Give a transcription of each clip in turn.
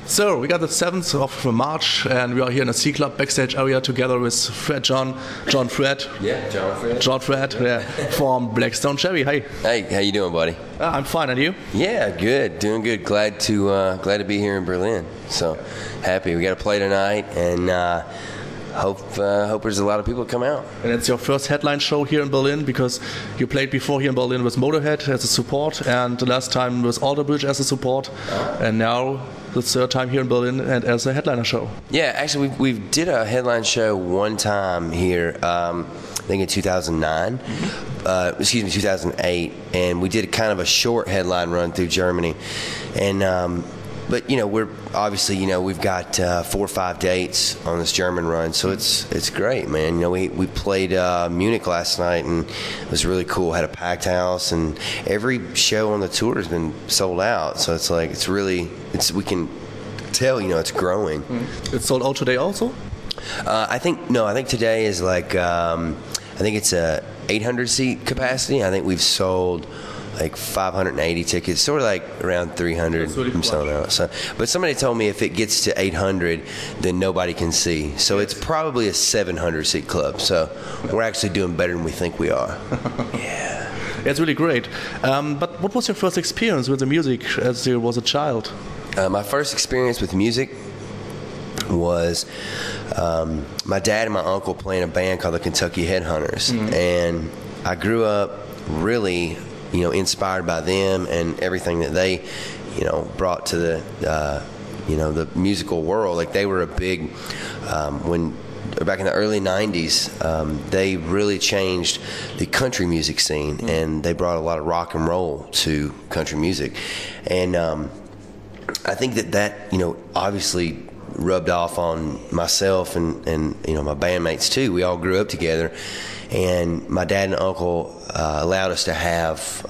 So we got the 7th of March, and we are here in a C Club backstage area together with John Fred. Yeah, John Fred, yeah, from Blackstone Cherry. Hey. Hey, how you doing, buddy? I'm fine, and you? Yeah, good, doing good. Glad to be here in Berlin. So happy. We got to play tonight, and hope there's a lot of people come out. And it's your first headline show here in Berlin, because you played before here in Berlin with Motorhead as a support, and the last time with Alderbridge as a support, and now the third time here in Berlin and as a headliner show. Yeah, actually we did a headline show one time here, I think in 2009, 2008, and we did kind of a short headline run through Germany, and but we're obviously we've got 4 or 5 dates on this German run, so it's great, man. We played Munich last night, and it was really cool. Had a packed house, and every show on the tour has been sold out. So we can tell it's growing. It's sold out today also. I think today is like I think it's a 800 seat capacity. I think we've sold like 580 tickets, sort of like around 300 from selling out. So, but somebody told me if it gets to 800, then nobody can see. So it's probably a 700 seat club. So we're actually doing better than we think we are. Yeah. It's really great. But what was your first experience with the music as you was a child? My first experience with music was my dad and my uncle playing a band called the Kentucky Headhunters. And I grew up really inspired by them and everything that they, brought to the musical world. Like they were a big, back in the early 90s, they really changed the country music scene, and they brought a lot of rock and roll to country music. And I think that obviously rubbed off on myself and my bandmates too. We all grew up together. And my dad and uncle allowed us to have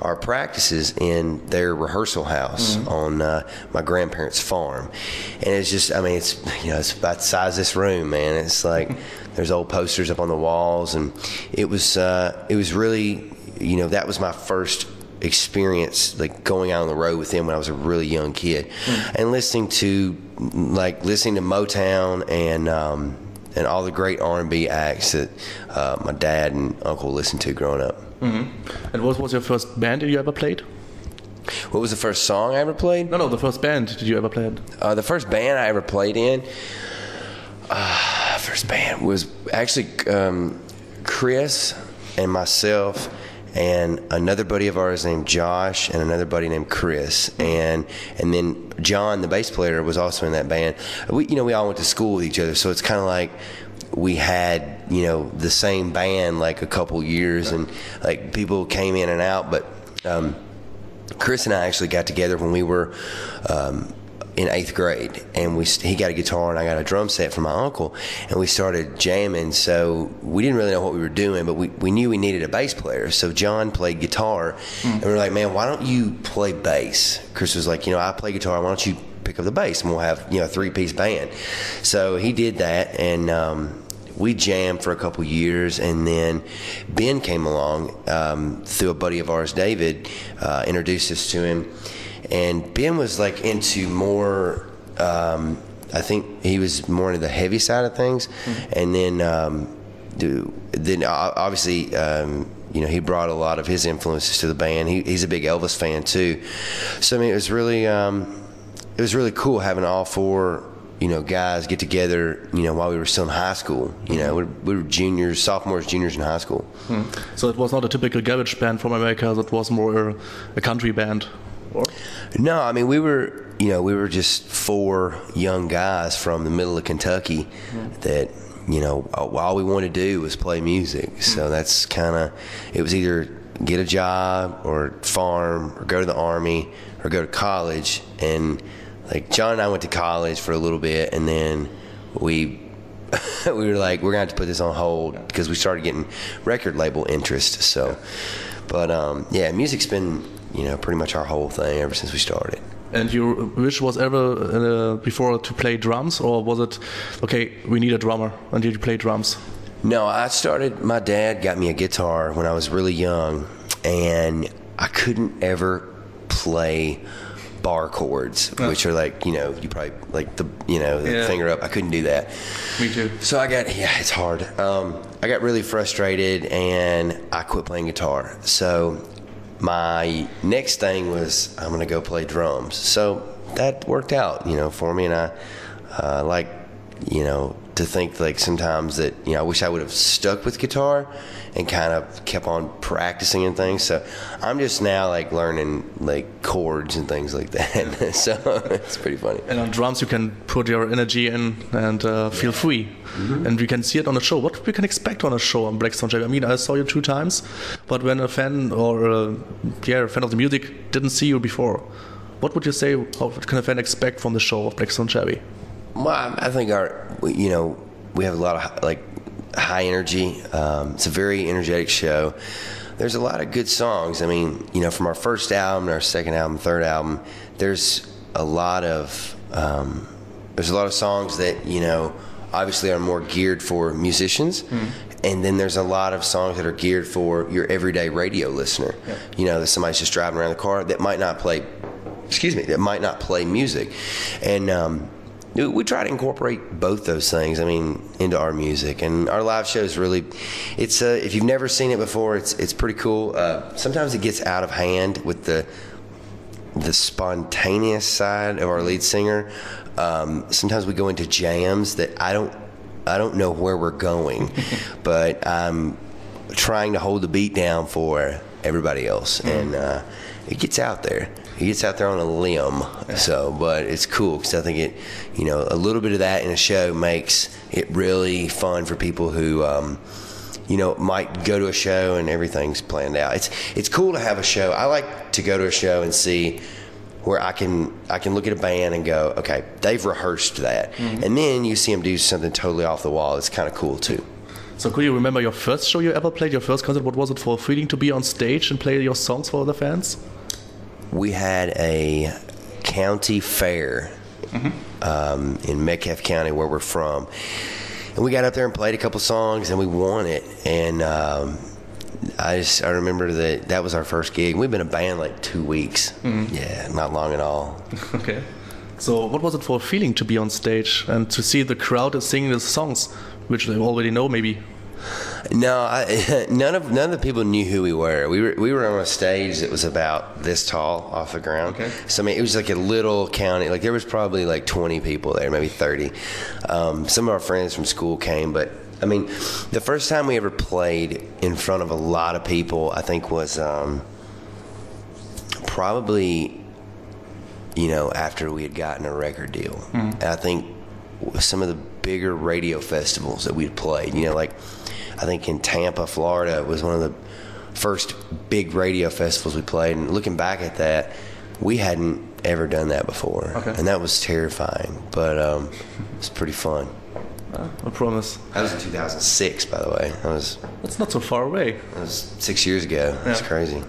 our practices in their rehearsal house on my grandparents' farm. And it's just, it's about the size of this room, man. It's like there's old posters up on the walls, and it was really, that was my first experience, like going out on the road with them when I was a really young kid, and listening to Motown and all the great R&B acts that my dad and uncle listened to growing up. And what was your first band that you ever played? What was the first song I ever played? No, the first band did you ever play in? The first band I ever played in, first band was actually Chris and myself and another buddy of ours named Josh and another buddy named Chris, and then John, the bass player, was also in that band. We all went to school with each other, so it's kind of like we had the same band like a couple years, and like people came in and out. But Chris and I actually got together when we were in 8th grade, and he got a guitar and I got a drum set from my uncle, and we started jamming. So we didn't really know what we were doing, but we knew we needed a bass player. So John played guitar, and we were like, man, why don't you play bass? Chris was like, I play guitar, why don't you pick up the bass and we'll have a 3-piece band. So he did that, and we jammed for a couple years, and then Ben came along through a buddy of ours, David, introduced us to him. And Ben was like into more, I think he was more into the heavy side of things. And then obviously, he brought a lot of his influences to the band. He's a big Elvis fan too. So it was really cool having all 4, guys get together, while we were still in high school. We were sophomores, juniors in high school. So it was not a typical garage band from America. That was more a country band. Or? No, we were just 4 young guys from the middle of Kentucky that, all we wanted to do was play music. So that's it was either get a job or farm or go to the Army or go to college. And like John and I went to college for a little bit, and then we were like, we're gonna have to put this on hold because we started getting record label interest. So, but music's been pretty much our whole thing ever since we started. And your wish was ever before to play drums, or was it okay? We need a drummer, and did you play drums? No, my dad got me a guitar when I was really young, and I couldn't ever play bar chords, which are like, you probably like the finger up. I couldn't do that. Me too. So it's hard. I got really frustrated and I quit playing guitar. So my next thing was I'm going to go play drums. So that worked out, for me. And I like, to think like sometimes that, I wish I would have stuck with guitar and kind of kept on practicing and things. So I'm just now like learning like chords and things like that. So it's pretty funny. And on drums you can put your energy in and feel free. Mm-hmm. And we can see it on a show. What we can expect on a show on Blackstone Chevy? I mean, I saw you 2 times, but when a fan or a fan of the music didn't see you before, what would you say? What can a fan expect from the show of Blackstone Chevy? Well, I think we have a lot of like high energy. It's a very energetic show. There's a lot of good songs. I mean, from our first album, our second album, third album, there's a lot of songs that obviously are more geared for musicians, and then there's a lot of songs that are geared for your everyday radio listener. Yeah. That somebody's just driving around the car that might not play. That might not play music, and we try to incorporate both those things, into our music. And our live show is really, it's if you've never seen it before, it's pretty cool. Sometimes it gets out of hand with the spontaneous side of our lead singer. Sometimes we go into jams that I don't know where we're going, but I'm trying to hold the beat down for everybody else, and it gets out there. He gets out there on a limb, but it's cool because I think it, a little bit of that in a show makes it really fun for people who, might go to a show and everything's planned out. It's cool to have a show. I like to go to a show and see where I can look at a band and go, okay, they've rehearsed that, and then you see them do something totally off the wall. It's kind of cool too. So could you remember your first show you ever played? Your first concert? What was it for? A feeling to be on stage and play your songs for the fans? We had a county fair in Metcalfe County, where we're from, and we got up there and played a couple songs, and we won it. And I remember that was our first gig. We've been a band like 2 weeks. Yeah, not long at all. Okay. So what was it for a feeling to be on stage and to see the crowd singing the songs, which they already know maybe? No, none of the people knew who we were. We were on a stage that was about this tall off the ground. Okay. So it was like a little county. Like there was probably like 20 people there, maybe 30. Some of our friends from school came, but the first time we ever played in front of a lot of people, I think was probably after we had gotten a record deal. I think some of the bigger radio festivals that we'd played, like I think in Tampa, Florida was one of the first big radio festivals we played. And looking back at that, we hadn't ever done that before. Okay. And that was terrifying, but it was pretty fun. I promise. That was in 2006, by the way. That's not so far away. That was 6 years ago. That's crazy.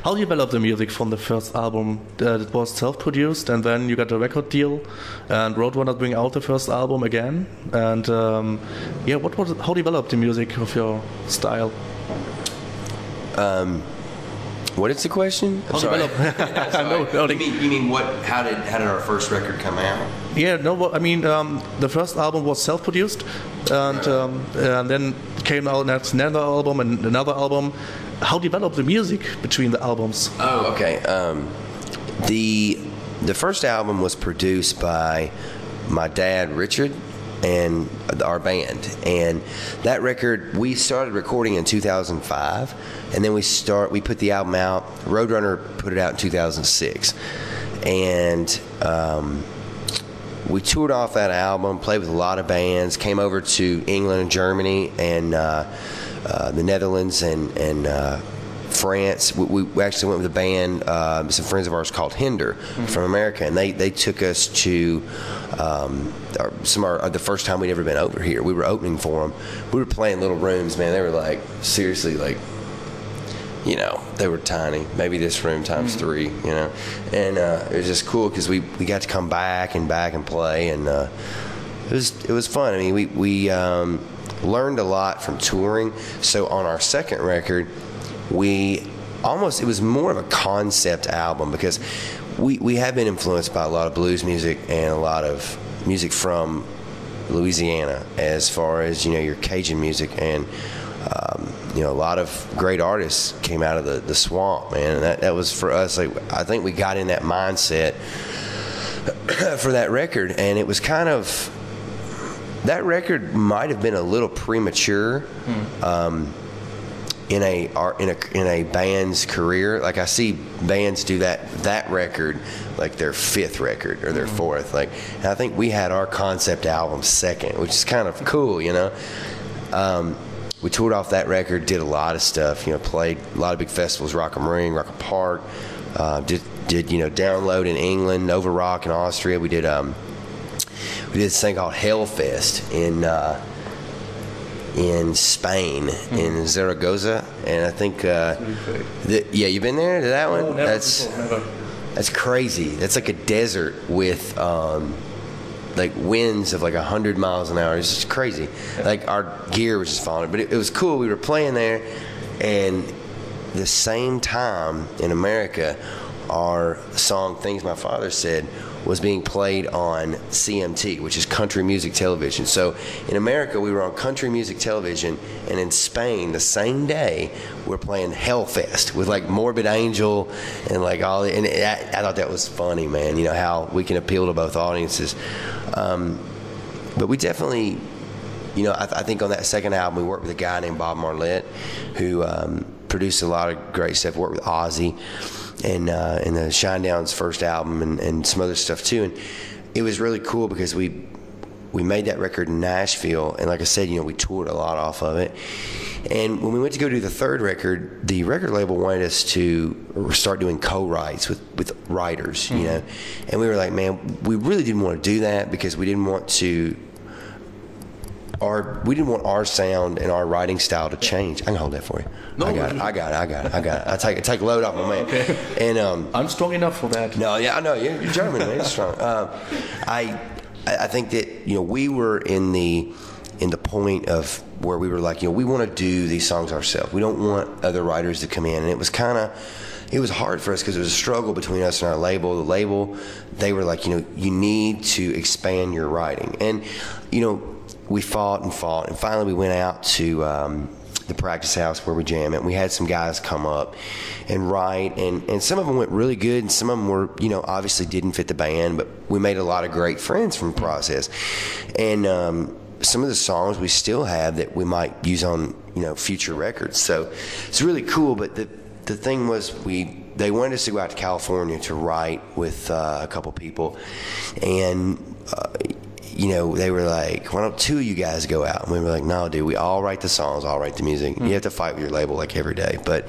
How developed the music from the first album? It was self-produced, and then you got a record deal, and Roadrunner bring out the first album again. And how developed the music of your style? What is the question? How developed? You mean what? How did our first record come out? Yeah, no. The first album was self-produced, and then came out next another album and another album. How developed the music between the albums? Oh, okay. The first album was produced by my dad, Richard, and our band. And that record, we started recording in 2005, and then we put the album out. Roadrunner put it out in 2006, and we toured off that album, played with a lot of bands, came over to England and Germany and the Netherlands and France. We actually went with a band, some friends of ours called Hinder from America, and they took us to the first time we'd ever been over here. We were opening for them. We were playing little rooms, man. They were like, seriously, like, you know, they were tiny, maybe this room times 3, you know, and it was just cool because we got to come back and play, and it was fun. I mean, we learned a lot from touring. So on our second record, it was more of a concept album because we have been influenced by a lot of blues music and a lot of music from Louisiana, as far as, you know, your Cajun music, and you know, a lot of great artists came out of the swamp, man, and that was for us, like, I think we got in that mindset for that record, and it was kind of, that record might have been a little premature in a band's career. Like, I see bands do that record like their 5th record or their 4th, like, and I think we had our concept album second, which is kind of cool, you know. We toured off that record, did a lot of stuff, you know, played a lot of big festivals, Rock am Ring, Rock am Park, did you know, Download in England, Nova Rock in Austria. We did this thing called Hellfest in Spain, in Zaragoza, and I think yeah, you been there to that one? No, never. That's crazy. That's like a desert with like winds of like 100 miles an hour. It's just crazy. Like, our gear was just falling, but it was cool. We were playing there, and the same time in America, our song "Things My Father Said" was being played on CMT, which is country music television. So in America, we were on country music television, and in Spain, the same day, we're playing Hellfest with like Morbid Angel and like all. And I thought that was funny, man. You know how we can appeal to both audiences. But we definitely, you know, I think on that second album, we worked with a guy named Bob Marlette, who produced a lot of great stuff. Worked with Ozzy and in the Shinedown's first album, and some other stuff too. And it was really cool because we made that record in Nashville, and like I said, you know, we toured a lot off of it. And when we went to go do the third record, the record label wanted us to start doing co-writes with writers, you know. And we were like, man, we really didn't want to do that because we didn't want our sound and our writing style to change. I can hold that for you. No, I got it. I take a load off my man. Okay. And I'm strong enough for that. No, yeah, I know you're German, man. You're strong. I think that, you know, we were in the point of where we were like, you know, we want to do these songs ourselves. We don't want other writers to come in, and it was hard for us because it was a struggle between us and our label. The label, they were like, you know, you need to expand your writing, and you know, we fought, and finally we went out to the practice house where we jam it. We had some guys come up and write, and some of them went really good, and some of them were, you know, obviously didn't fit the band, but we made a lot of great friends from the process. And some of the songs we still have that we might use on, you know, future records. So it's really cool. But the thing was, they wanted us to go out to California to write with a couple people, and you know, they were like, why don't 2 of you guys go out? And we were like, no, dude, we all write the songs, all write the music. You have to fight with your label like every day. But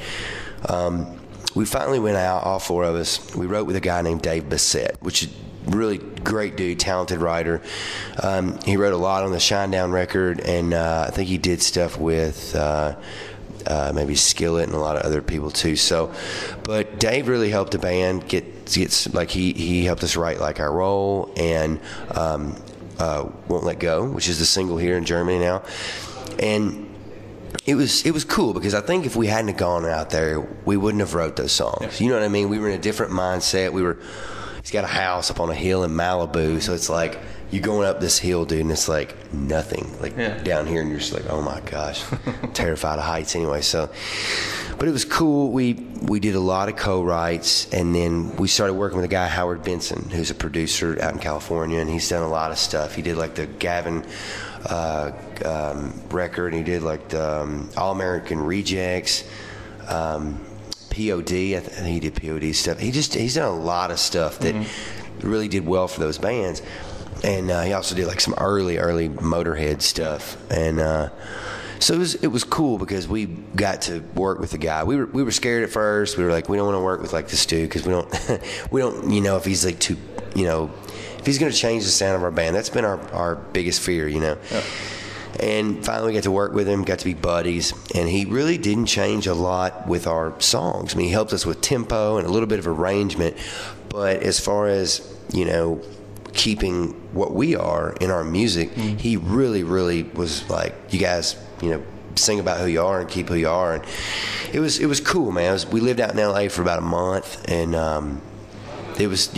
we finally went out, all 4 of us. We wrote with a guy named Dave Bassett, which is really great dude, talented writer. He wrote a lot on the Shinedown record, and I think he did stuff with maybe Skillet and a lot of other people too. So, but Dave really helped the band get like, he helped us write Like I Roll and Won't Let Go, which is the single here in Germany now. And it was cool because I think if we hadn't gone out there, we wouldn't have wrote those songs. You know what I mean? We were in a different mindset. He's got a house up on a hill in Malibu, so it's like you're going up this hill, dude, and it's like nothing, like down here, and you're just like, oh my gosh, I'm terrified of heights anyway. So, but it was cool. We did a lot of co-writes, and then we started working with a guy, Howard Benson, who's a producer out in California, and he's done a lot of stuff. He did like the Gavin record, and he did like the All American Rejects. POD, I think he did POD stuff. He's done a lot of stuff that really did well for those bands, and he also did like some early Motorhead stuff. And So it was cool because we got to work with the guy. We were scared at first. We were like, we don't want to work with like this dude because we don't if he's like too if he's going to change the sound of our band. That's been our biggest fear, Yeah. And finally we got to work with him, got to be buddies, and he really didn't change a lot with our songs. I mean, he helped us with tempo and a little bit of arrangement, but as far as, keeping what we are in our music, he really, really was like, you guys, sing about who you are and keep who you are. And it was cool, man. We lived out in LA for about a month, and it was,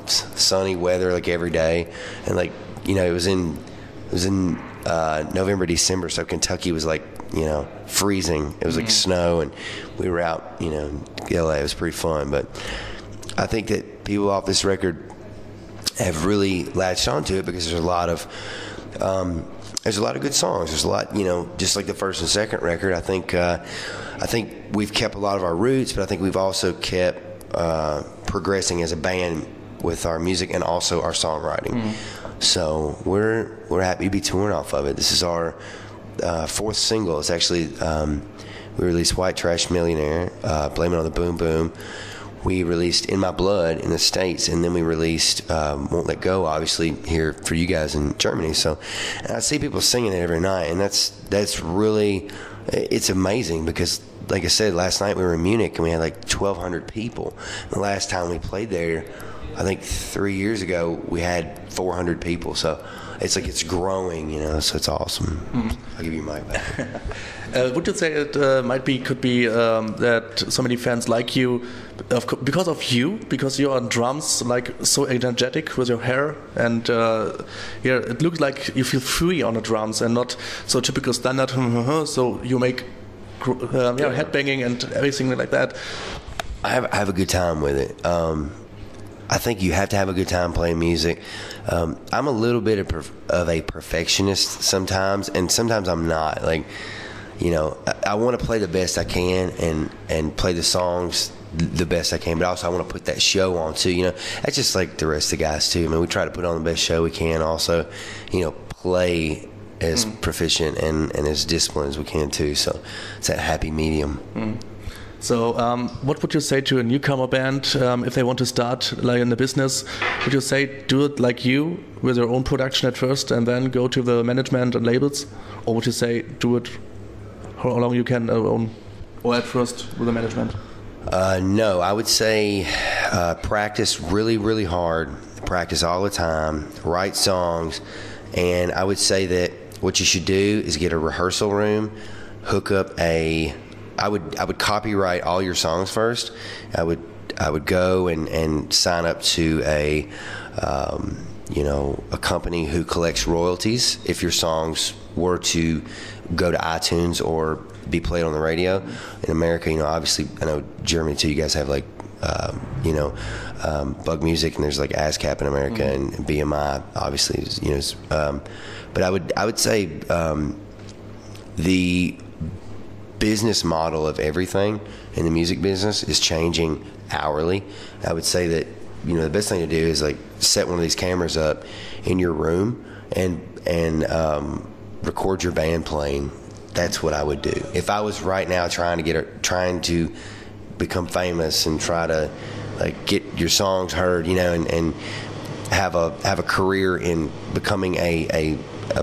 sunny weather like every day, and like, it was in November, December, so Kentucky was like, freezing. It was like snow, and we were out, in LA. It was pretty fun. But I think that people off this record have really latched onto it because there's a lot of good songs. There's a lot, just like the first and second record. I think we've kept a lot of our roots, but I think we've also kept progressing as a band with our music and also our songwriting. So we're happy to be touring off of it. This is our fourth single. It's actually we released White Trash Millionaire, Blame It on the Boom Boom. We released In My Blood in the States, and then we released Won't Let Go, obviously, here for you guys in Germany. So and I see people singing it every night, and that's really, it's amazing because, like I said, last night we were in Munich, and we had like 1,200 people. The last time we played there, I think 3 years ago, we had 400 people. So it's like it's growing, so it's awesome. I'll give you my back. Would you say it could be that so many fans like you because you're on drums, like so energetic with your hair, and it looks like you feel free on the drums and not so typical standard. So you make headbanging and everything like that. I have a good time with it. I think you have to have a good time playing music. I'm a little bit of a perfectionist sometimes, and sometimes I'm not. Like, I want to play the best I can and play the songs the best I can, but also I want to put that show on too. That's just like the rest of the guys too. I mean, we try to put on the best show we can. Also, play as proficient and as disciplined as we can too. So it's that happy medium. So what would you say to a newcomer band if they want to start like in the business? Would you say do it like you with your own production at first and then go to the management and labels, or would you say do it how long you can alone, or at first with the management? No, I would say practice really, really hard, practice all the time, write songs, and I would say that what you should do is get a rehearsal room, hook up I would copyright all your songs first. I would go and sign up to a company who collects royalties if your songs were to go to iTunes or be played on the radio. In America, obviously, I know Germany too. You guys have like, Bug Music, and there's like ASCAP in America, and BMI, obviously, but I would say the business model of everything in the music business is changing hourly. I would say that the best thing to do is like set one of these cameras up in your room and record your band playing. That's what I would do if I was right now trying to become famous and try to like get your songs heard, and have a career in becoming a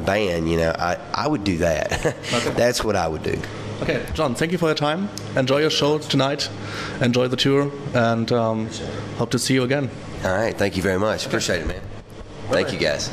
band. I would do that. Okay. That's what I would do. Okay, John, thank you for your time. Enjoy your show tonight. Enjoy the tour, and hope to see you again. All right, thank you very much. Appreciate it, man. Thank you, guys.